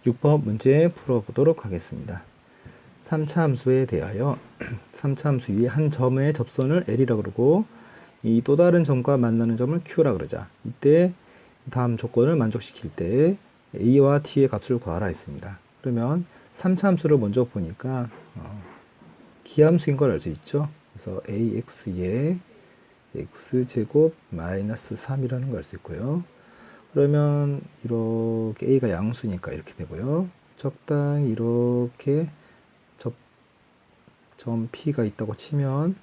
6번 문제 풀어보도록 하겠습니다. 3차 함수에 대하여 3차 함수 위에 한 점의 접선을 L이라고 그러고 이 또 다른 점과 만나는 점을 Q라고 그러자. 이때 다음 조건을 만족시킬 때 A와 T의 값을 구하라 했습니다. 그러면 3차 함수를 먼저 보니까 기함수인 걸 알 수 있죠. 그래서 AX에 X제곱 마이너스 3이라는 걸 알 수 있고요. 그러면 이렇게 A가 양수니까 이렇게 되고요. 적당히 이렇게 점 P가 있다고 치면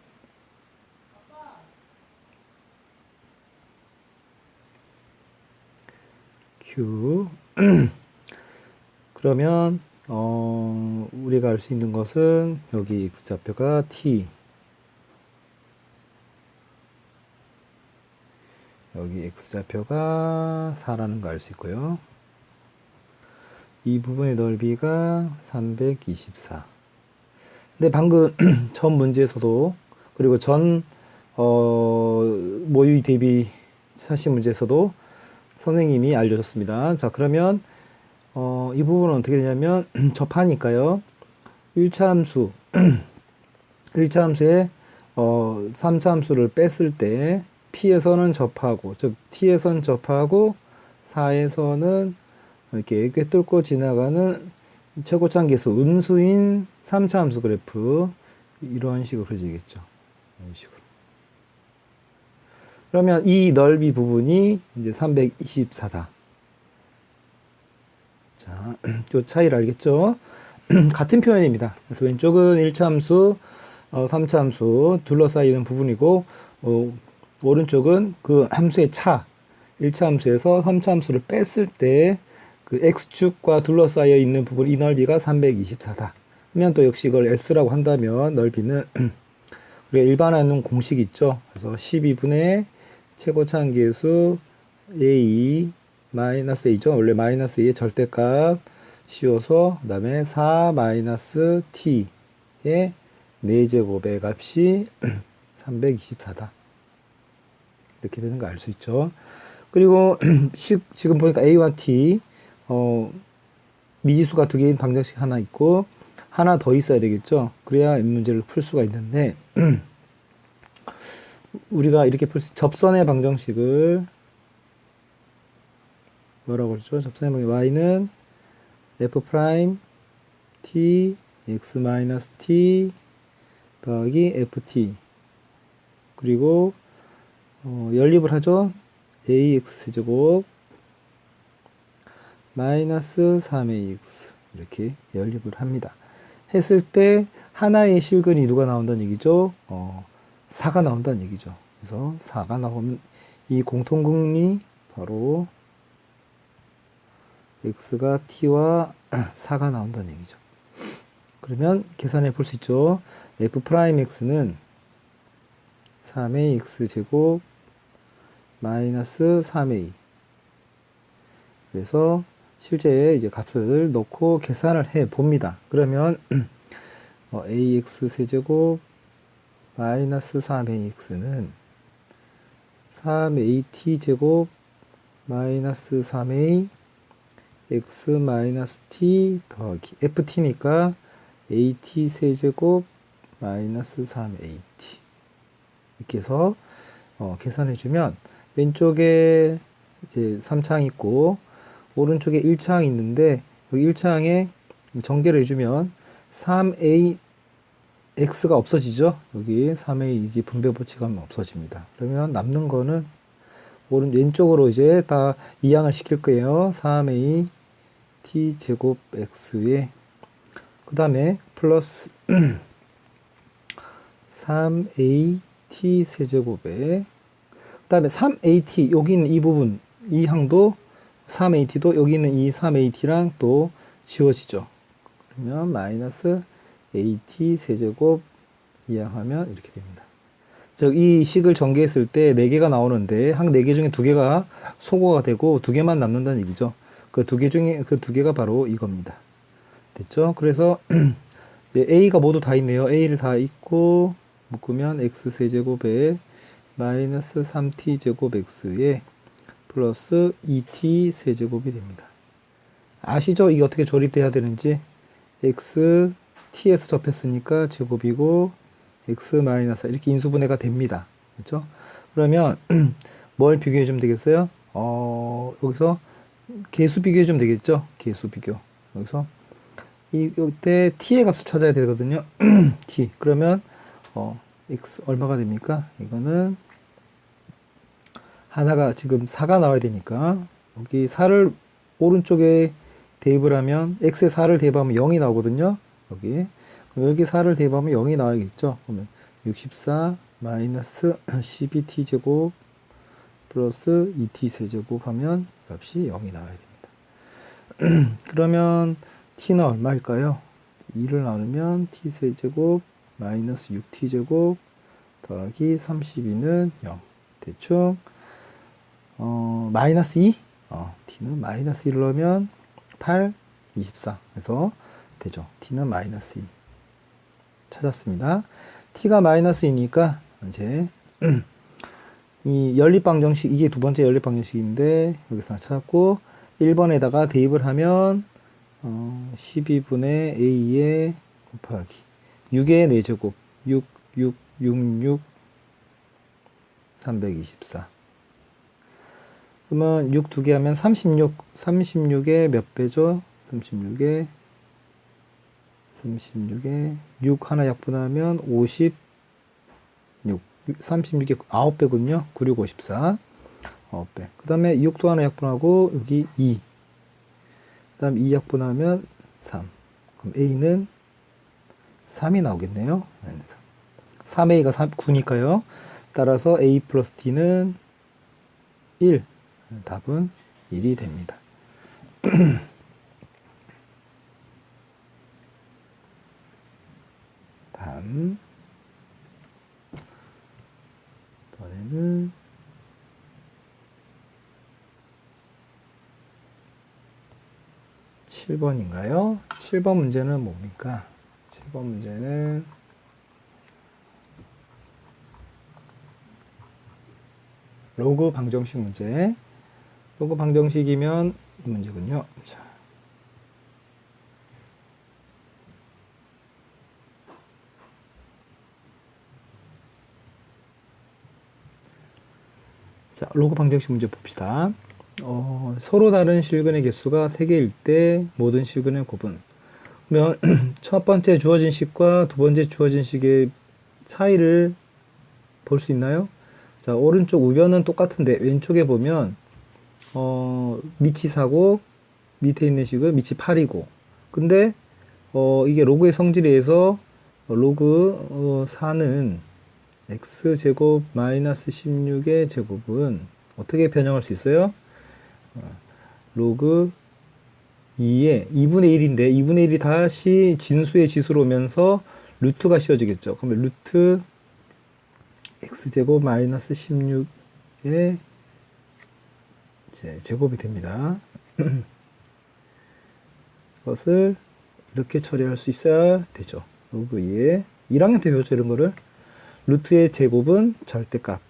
Q 그러면 우리가 알 수 있는 것은 여기 X좌표가 T 여기 X좌표가 4라는 거 알 수 있고요. 이 부분의 넓이가 324. 근데 방금 전 문제에서도 그리고 전 모의 대비 사시 문제에서도 선생님이 알려줬습니다. 자, 그러면 이 부분은 어떻게 되냐면 접하니까요. 1차 함수 1차 함수에 3차 함수를 뺐을 때 P에서는 접하고 즉 T에서는 접하고 4에서는 이렇게 꿰뚫고 지나가는 최고차항 계수 음수인 3차 함수 그래프 이런 식으로 그려지겠죠. 이런 식으로. 그러면 이 넓이 부분이 이제 324다. 자, 요 차이를 알겠죠? 같은 표현입니다. 그래서 왼쪽은 1차 함수, 3차 함수 둘러싸이는 부분이고 오른쪽은 그 함수의 차, 1차 함수에서 3차 함수를 뺐을 때 그 x축과 둘러싸여 있는 부분 이 넓이가 324다. 그러면 또 역시 이걸 s라고 한다면 넓이는 우리가 일반화하는 공식이 있죠. 그래서 12분의 최고차항 계수 a 마이너스 a죠. 원래 마이너스 a의 절대값 씌워서 그 다음에 4 마이너스 t의 4제곱의 값이 324다. 이렇게 되는 거 알 수 있죠. 그리고 지금 보니까 a와 t 미지수가 두 개인 방정식 하나 있고 하나 더 있어야 되겠죠. 그래야 이 문제를 풀 수가 있는데 우리가 이렇게 풀 수 접선의 방정식을 뭐라고 그러죠? 접선의 방정식 y는 f 프라임 t x 마이너스 t 더하기 ft 그리고 연립을 하죠. ax 세제곱 마이너스 3ax 이렇게 연립을 합니다. 했을 때 하나의 실근이 누가 나온다는 얘기죠? 4가 나온다는 얘기죠. 그래서 4가 나오면 이 공통근이 바로 x가 t와 4가 나온다는 얘기죠. 그러면 계산해 볼 수 있죠. f'x는 3ax 제곱 마이너스 3a 그래서 실제 이제 값을 넣고 계산을 해 봅니다. 그러면 ax 세제곱 마이너스 3ax는 3at 제곱 마이너스 3a x 마이너스 t 더하기 ft니까 at 세제곱 마이너스 3at 이렇게 해서 계산해 주면 왼쪽에 이제 3차항 있고 오른쪽에 1차항이 있는데 여기 1차항에 전개를 해주면 3a x가 없어지죠. 여기 3a 이게 분배 법칙하면 없어집니다. 그러면 남는 거는 왼쪽으로 이제 다 이항을 시킬 거예요. 3a t 제곱 x에 그 다음에 플러스 3a t 세제곱에 그 다음에 3at 여기 있는 이 부분 이 항도 3at도 여기 있는 이 3at랑 또 지워지죠. 그러면 마이너스 at 세제곱 이항하면 이렇게 됩니다. 즉 이 식을 전개했을 때 4개가 나오는데 한 4개 중에 2개가 소거가 되고 2개만 남는다는 얘기죠. 그 2개 중에 그 2개가 바로 이겁니다. 됐죠? 그래서 a가 모두 다 있네요. a를 다 있고 묶으면 x 세제곱에 마이너스 3t 제곱 x에 플러스 2t 세제곱이 됩니다. 아시죠? 이게 어떻게 조립돼야 되는지. x t에서 접했으니까 제곱이고 x 마이너스 이렇게 인수분해가 됩니다. 그렇죠? 그러면 뭘 비교해 주면 되겠어요? 여기서 개수 비교해 주면 되겠죠? 개수 비교. 여기서 이때 t의 값을 찾아야 되거든요. t. 그러면 x 얼마가 됩니까? 이거는 하나가 지금 4가 나와야 되니까 여기 4를 오른쪽에 대입을 하면 x에 4를 대입하면 0이 나오거든요. 여기. 그럼 여기 4를 대입하면 0이 나와야겠죠. 그러면 64 마이너스 12t 제곱 플러스 2t 세제곱 하면 값이 0이 나와야 됩니다. 그러면 t는 얼마일까요? 2를 나누면 t 세제곱 마이너스 6t 제곱 더하기 32는 0. 대충 마이너스 2? t는 마이너스 1을 넣으면 8, 24. 그래서 되죠. t는 마이너스 2. 찾았습니다. t가 마이너스 2니까 이제 이 연립방정식, 이게 두 번째 연립방정식인데 여기서 찾았고 1번에다가 대입을 하면 12분의 a에 곱하기 6의 4제곱 6, 6, 6, 6 324. 그러면 6 두 개 하면 36, 36의 몇 배죠? 36에 6 하나 약분하면 56, 36에 9배군요. 96, 54. 9배. 그 다음에 6도 하나 약분하고 여기 2. 그 다음 2 약분하면 3. 그럼 A는 3이 나오겠네요. 3A가 9니까요. 따라서 A 플러스 D는 1. 답은 1이 됩니다. 다음 이번에는 7번인가요? 7번 문제는 뭡니까? 7번 문제는 로그 방정식 문제. 로그 방정식이면 이 문제군요. 자, 로그 방정식 문제 봅시다. 서로 다른 실근의 개수가 3개일 때 모든 실근의 곱은. 그러면 첫 번째 주어진 식과 두 번째 주어진 식의 차이를 볼 수 있나요? 자, 오른쪽 우변은 똑같은데 왼쪽에 보면 밑이 4고 밑에 있는 식은 밑이 8이고 근데 이게 로그의 성질에 의해서 로그 4는 x제곱 마이너스 16의 제곱은 어떻게 변형할 수 있어요? 로그 2의 2분의 1인데 2분의 1이 다시 진수의 지수로 오면서 루트가 씌워지겠죠. 그러면 루트 x제곱 마이너스 16의 제곱이 됩니다. 이것을 이렇게 처리할 수 있어야 되죠. 로그 2에 1학년 때 배웠죠, 이런 거를. 루트의 제곱은 절대값.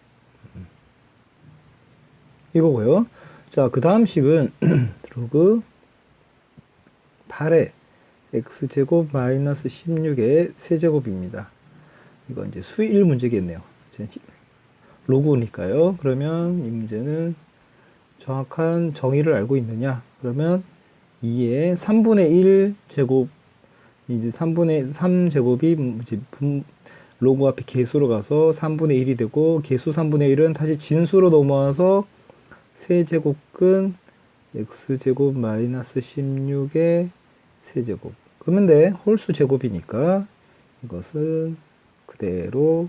이거고요. 자, 그 다음 식은 로그 8의 x제곱 마이너스 16의 세제곱입니다. 이거 이제 수일 문제겠네요. 로그니까요. 그러면 이 문제는 정확한 정의를 알고 있느냐? 그러면 2의 3분의 1 제곱, 이제 3분의 3 제곱이 이제 로그 앞에 개수로 가서 3분의 1이 되고, 개수 3분의 1은 다시 진수로 넘어와서 세제곱근 x제곱 마이너스 16의 세제곱. 그러면 돼. 홀수 제곱이니까 이것은 그대로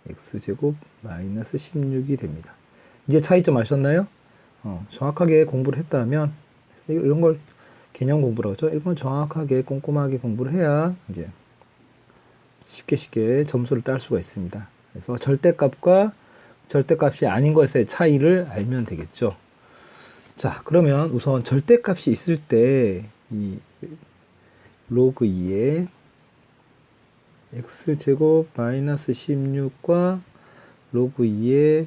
x제곱 마이너스 16이 됩니다. 이제 차이점 아셨나요? 정확하게 공부를 했다면, 이런 걸 개념 공부라고 하죠. 이건 정확하게 꼼꼼하게 공부를 해야 이제 쉽게 점수를 딸 수가 있습니다. 그래서 절대값과 절대값이 아닌 것의 차이를 알면 되겠죠. 자, 그러면 우선 절대값이 있을 때 이 로그 2의 x제곱 마이너스 16과 로그 2의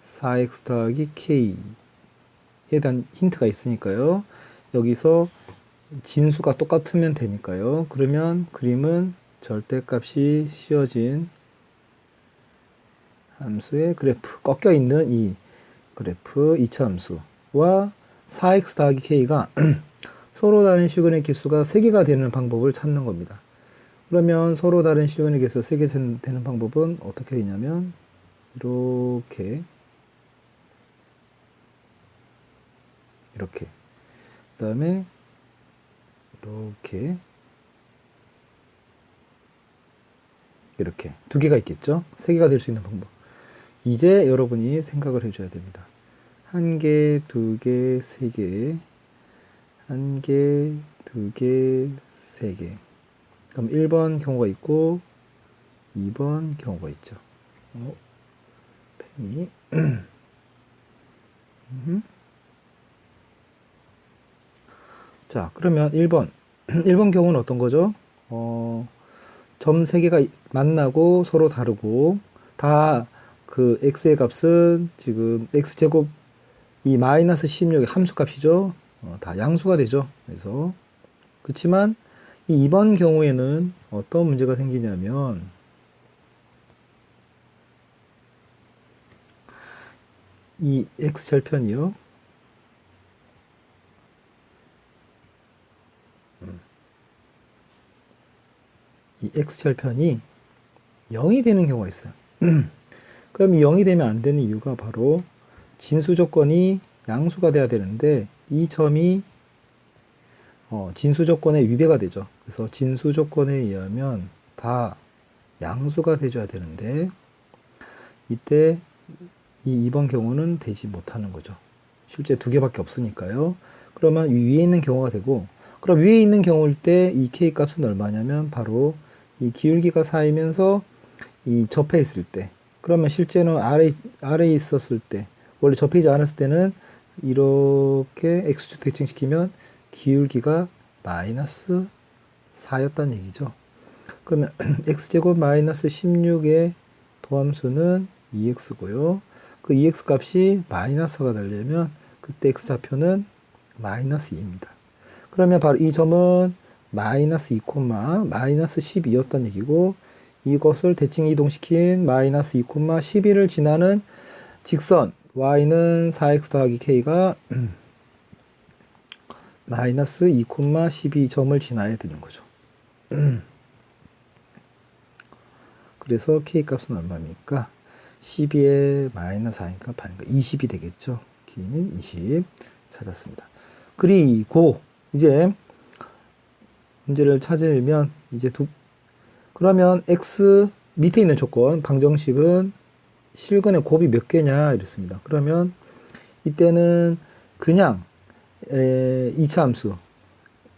4x 더하기 k에 대한 힌트가 있으니까요. 여기서 진수가 똑같으면 되니까요. 그러면 그림은 절대값이 씌워진 함수의 그래프, 꺾여 있는 이 그래프 2차 함수와 4x 더하기 k가 서로 다른 시그널 개수가 3개가 되는 방법을 찾는 겁니다. 그러면 서로 다른 시그널 개수가 3개 되는 방법은 어떻게 되냐면 이렇게 그 다음에 이렇게 두 개가 있겠죠. 3개가 될 수 있는 방법. 이제 여러분이 생각을 해줘야 됩니다. 1개, 2개, 3개, 1개, 2개, 3개. 그럼 1번 경우가 있고 2번 경우가 있죠. 펜이 자, 그러면 1번 1번 경우는 어떤 거죠? 점 3개가 만나고 서로 다르고 다 그 x의 값은 지금 x제곱 이 마이너스 16의 함수값이죠. 다 양수가 되죠. 그래서 그렇지만 이 2번 경우에는 어떤 문제가 생기냐면 이 x절편이요. 이 x절편이 0이 되는 경우가 있어요. 그럼 이 0이 되면 안 되는 이유가 바로 진수 조건이 양수가 돼야 되는데 이 점이 진수 조건에 위배가 되죠. 그래서 진수 조건에 의하면 다 양수가 돼줘야 되는데 이때 이 2번 경우는 되지 못하는 거죠. 실제 2개밖에 없으니까요. 그러면 위에 있는 경우가 되고 그럼 위에 있는 경우일 때 이 k 값은 얼마냐면 바로 이 기울기가 쌓이면서 이 접해 있을 때 그러면 실제는 아래에 있었을 때 원래 접히지 않았을 때는 이렇게 x축 대칭시키면 기울기가 마이너스 4였다는 얘기죠. 그러면 x제곱 마이너스 16의 도함수는 2x고요. 그 2x 값이 마이너스가 되려면 그때 x좌표는 마이너스 2입니다. 그러면 바로 이 점은 마이너스 2, 마이너스 12였다는 얘기고 이것을 대칭 이동시킨 마이너스 2, 12를 지나는 직선 y는 4x 더하기 k가 마이너스 2, 12점을 지나야 되는 거죠. 그래서 k 값은 얼마입니까? 12에 마이너스 4니까 반이니까 20이 되겠죠. k는 20 찾았습니다. 그리고 이제 문제를 찾으면 이제 그러면 x 밑에 있는 조건 방정식은 실근의 곱이 몇 개냐 이랬습니다. 그러면 이때는 그냥 2차 함수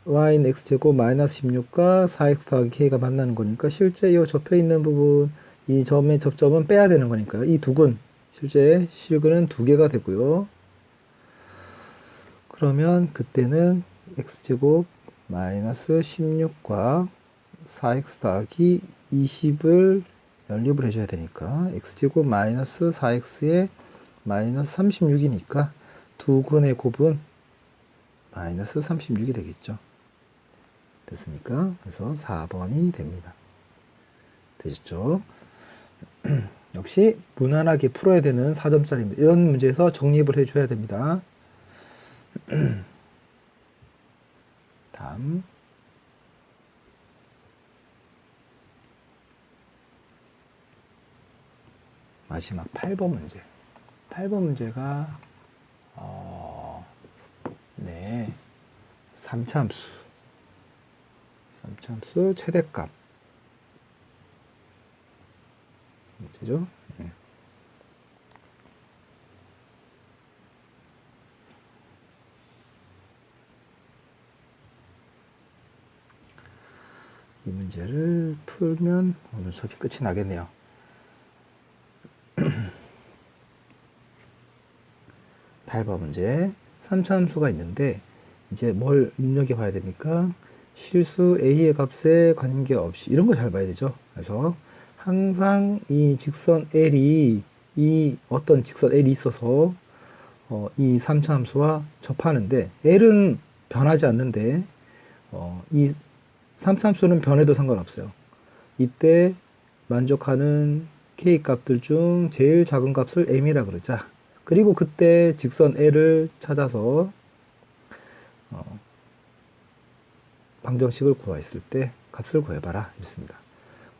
y는 x제곱 마이너스 16과 4x 더하기 k가 만나는 거니까 실제 이 접혀 있는 부분 이 점의 접점은 빼야 되는 거니까 이 두근 실제 실근은 2개가 되고요. 그러면 그때는 x제곱 마이너스 16과 4x 더하기 20을 연립을 해줘야 되니까 x제곱 마이너스 4x에 마이너스 36이니까 두 근의 곱은 마이너스 36이 되겠죠. 됐습니까? 그래서 4번이 됩니다. 되셨죠? 역시 무난하게 풀어야 되는 4점짜리입니다. 이런 문제에서 정립을 해줘야 됩니다. 다음 마지막 8번 문제. 8번 문제가 네 3차함수 최대값 문제죠. 네. 이 문제를 풀면 오늘 수업이 끝이 나겠네요. 8번 문제 3차 함수가 있는데 이제 뭘 눈여겨 봐야 됩니까? 실수 a의 값에 관계없이 이런 거 잘 봐야 되죠. 그래서 항상 이 직선 l이 이 어떤 직선 l이 있어서 이 3차 함수와 접하는데 l은 변하지 않는데 이 3참수는 변해도 상관없어요. 이때 만족하는 k 값들 중 제일 작은 값을 m이라 그러자. 그리고 그때 직선 L을 찾아서 방정식을 구했을 때 값을 구해봐라 이렇습니다.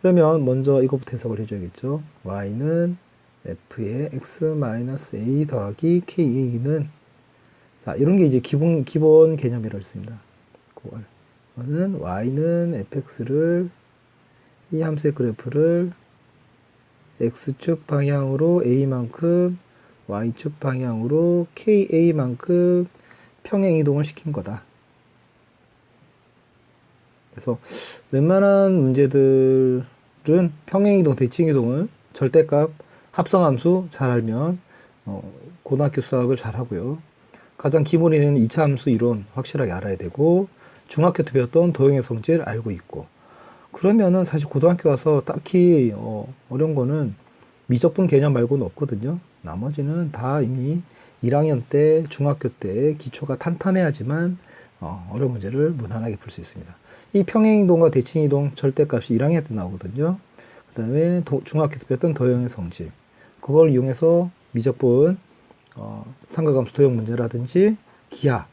그러면 먼저 이것부터 해석을 해줘야겠죠. y는 f의 x-a 더하기 k는 자 이런 게 이제 기본 개념이라고 했습니다. 그거는 y는 fx를 이 함수의 그래프를 x축 방향으로 a만큼 y축 방향으로 ka만큼 평행 이동을 시킨 거다. 그래서 웬만한 문제들은 평행 이동, 대칭 이동을 절대값, 합성함수 잘 알면 고등학교 수학을 잘 하고요. 가장 기본에는 2차 함수 이론 확실하게 알아야 되고 중학교 때 배웠던 도형의 성질 알고 있고 그러면은 사실 고등학교 와서 딱히 어려운 거는 미적분 개념 말고는 없거든요. 나머지는 다 이미 1학년 때, 중학교 때 기초가 탄탄해야지만 어려운 문제를 무난하게 풀 수 있습니다. 이 평행이동과 대칭이동 절대값이 1학년 때 나오거든요. 그 다음에 중학교 때 배웠던 도형의 성질 그걸 이용해서 미적분 삼각함수 도형 문제라든지 기하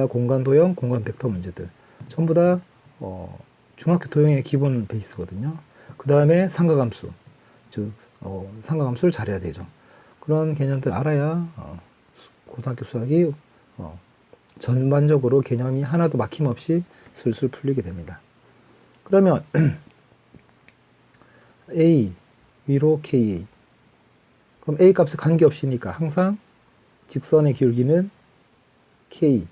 공간 도형, 공간 벡터 문제들 전부 다 중학교 도형의 기본 베이스거든요. 그 다음에 삼각함수 즉 삼각함수를 잘해야 되죠. 그런 개념들 알아야 고등학교 수학이 전반적으로 개념이 하나도 막힘없이 술술 풀리게 됩니다. 그러면 A 위로 KA 그럼 A 값에 관계없이니까 항상 직선의 기울기는 K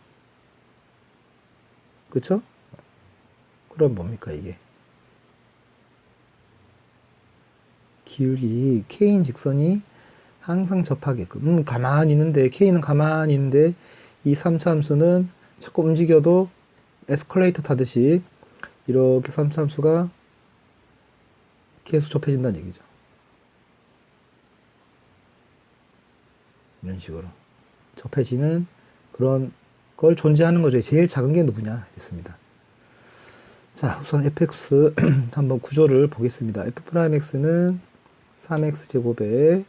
그쵸? 그럼 뭡니까 이게? 기울기 K인 직선이 항상 접하게끔 가만히 있는데 K는 가만히 있는데 이 3차 함수는 자꾸 움직여도 에스컬레이터 타듯이 이렇게 3차 함수가 계속 접해진다는 얘기죠. 이런 식으로 접해지는 그런 걸 존재하는 거죠. 제일 작은 게 누구냐 했습니다. 자, 우선 fx 한번 구조를 보겠습니다. f'x는 3x제곱에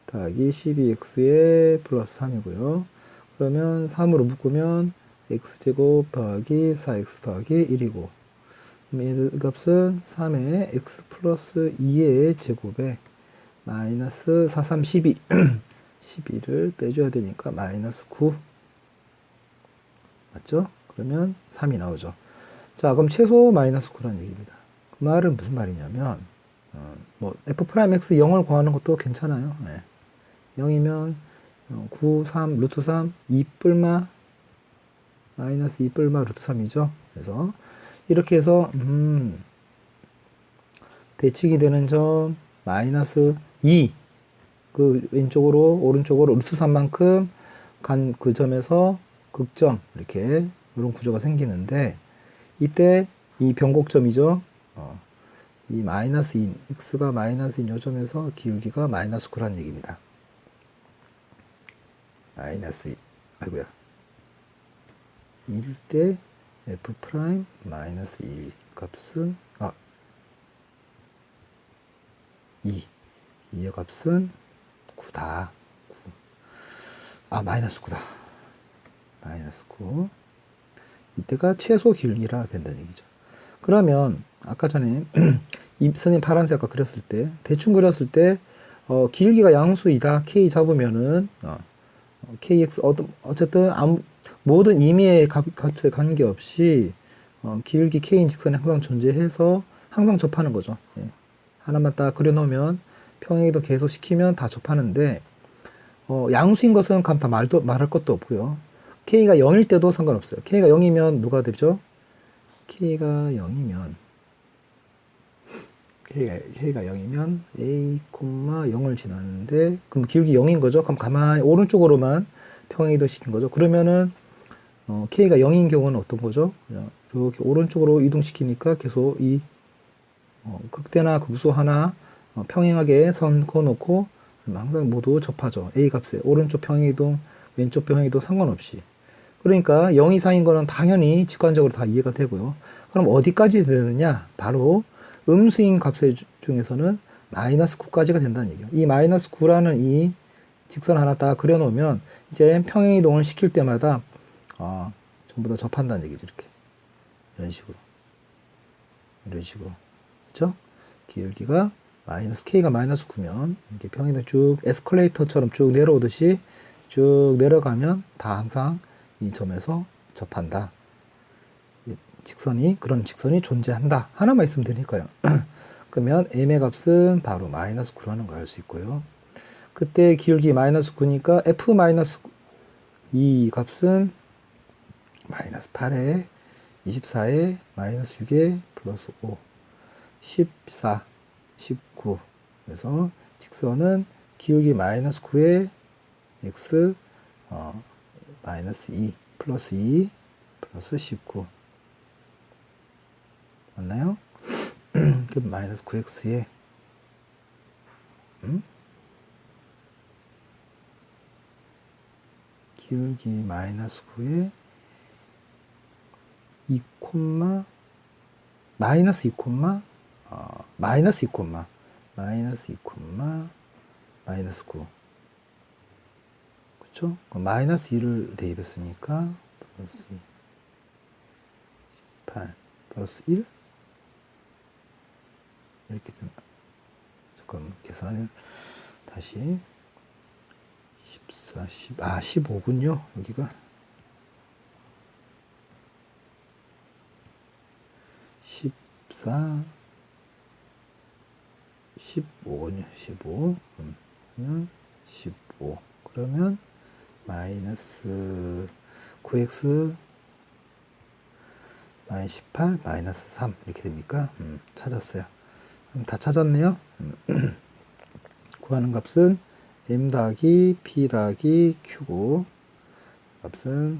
더하기 12x에 플러스 3이고요. 그러면 3으로 묶으면 x제곱 더하기 4x 더하기 1이고 이 값은 3의 x 플러스 2의 제곱에 마이너스 4, 3, 12 12를 빼줘야 되니까 마이너스 9 맞죠? 그러면 3이 나오죠. 자 그럼 최소 마이너스 9라는 얘기입니다. 그 말은 무슨 말이냐면 뭐 f'x 0을 구하는 것도 괜찮아요. 네. 0이면 9, 3, 루트 3, 2뿔마 마이너스 2뿔마 루트 3이죠. 그래서 이렇게 해서 대칭이 되는 점 마이너스 2 그 왼쪽으로 오른쪽으로 루트 3만큼 간 그 점에서 극점 이렇게 이런 구조가 생기는데 이때 이 변곡점이죠. 이 마이너스인 x가 마이너스인 요 점에서 기울기가 마이너스 9라는 얘기입니다. 마이너스 2 아이고야 1일 때 f 프라임 마이너스 2 값은 2의 값은 9다. 9. 마이너스 9다. 마이너스 9. 이때가 최소 기울기라 된다는 얘기죠. 그러면 아까 전에 이 선생님 파란색 아까 그렸을 때 대충 그렸을 때 기울기가 양수이다. k 잡으면은 kx 어쨌든 모든 임의의 값에 관계없이 기울기 k인 직선이 항상 존재해서 항상 접하는 거죠. 예. 하나만 딱 그려놓으면 평행이동 계속 시키면 다 접하는데 양수인 것은 다 말할 것도 없고요. k가 0일 때도 상관없어요. k가 0이면 누가 되죠? k가 0이면 a, 0을 지났는데 그럼 기울기 0인 거죠. 그럼 가만히 오른쪽으로만 평행이동 시킨 거죠. 그러면은 k가 0인 경우는 어떤 거죠? 이렇게 오른쪽으로 이동시키니까 계속 이 극대나 극소 하나 평행하게 선 그어놓고 항상 모두 접하죠. a 값에 오른쪽 평행이동 왼쪽 평행이동 상관없이. 그러니까 0 이상인 거는 당연히 직관적으로 다 이해가 되고요. 그럼 어디까지 되느냐? 바로 음수인 값의 중에서는 마이너스 9까지가 된다는 얘기예요. 이 마이너스 9라는 이 직선 하나 딱 그려놓으면 이제 평행이동을 시킬 때마다 전부 다 접한다는 얘기죠. 이렇게 이런 식으로 그렇죠? 기울기가 마이너스 k가 마이너스 9면 이렇게 평행이동 쭉 에스컬레이터처럼 쭉 내려오듯이 쭉 내려가면 다 항상 이 점에서 접한다. 그런 직선이 존재한다. 하나만 있으면 되니까요. 그러면 m의 값은 바로 마이너스 9라는 걸 알 수 있고요. 그때 기울기 마이너스 9니까 f 마이너스 2 값은 마이너스 8에 24에 마이너스 6에 플러스 5 14 19 그래서 직선은 기울기 마이너스 9에 x 마이너스 2 플러스 2 플러스 19 맞나요? 그 마이너스 9x에 기울기 마이너스 9에 2, 마이너스 2, 마이너스 2, 마이너스 9 그쵸? 마이너스 2를 대입했으니까 플러스 2 18 플러스 1 이렇게 되나? 잠깐만 계산을 다시 14, 15군요 여기가 14 15군요 15 그러면 15 그러면 마이너스 9x 마이너스 18 마이너스 3 이렇게 됩니까? 찾았어요. 그럼 다 찾았네요. 구하는 값은 m 더하기 p 더하기 q고 값은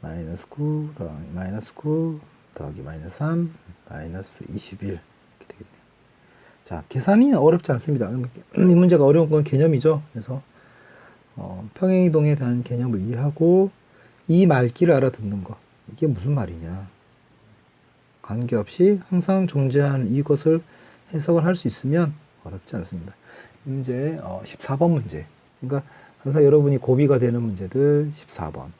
마이너스 9 더하기 마이너스 9 더하기 마이너스 3 마이너스 21 이렇게 되겠네요. 자, 계산이 어렵지 않습니다. 이 문제가 어려운 건 개념이죠. 그래서 평행이동에 대한 개념을 이해하고 이 말귀를 알아듣는 거 이게 무슨 말이냐 관계없이 항상 존재하는 이것을 해석을 할 수 있으면 어렵지 않습니다. 문제 14번 문제 그러니까 항상 여러분이 고비가 되는 문제들 14번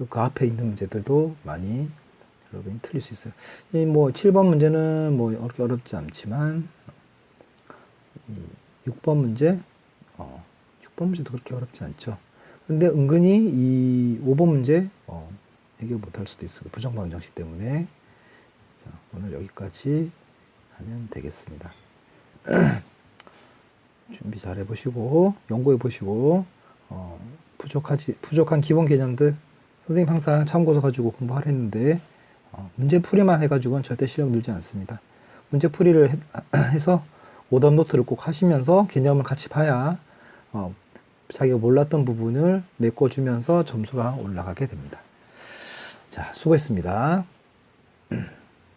그 앞에 있는 문제들도 많이 여러분이 틀릴 수 있어요. 뭐 7번 문제는 뭐 그렇게 어렵지 않지만 6번 문제 6번 문제도 그렇게 어렵지 않죠. 근데 은근히 이 5번 문제 해결 못할 수도 있어요. 부정방정식 때문에. 자, 오늘 여기까지 하면 되겠습니다. 준비 잘 해보시고 연구해 보시고 부족한 기본 개념들 선생님 항상 참고서 가지고 공부하려 했는데 문제풀이만 해가지고는 절대 실력 늘지 않습니다. 문제풀이를 해서 오답 노트를 꼭 하시면서 개념을 같이 봐야 자기가 몰랐던 부분을 메꿔주면서 점수가 올라가게 됩니다. 자, 수고했습니다.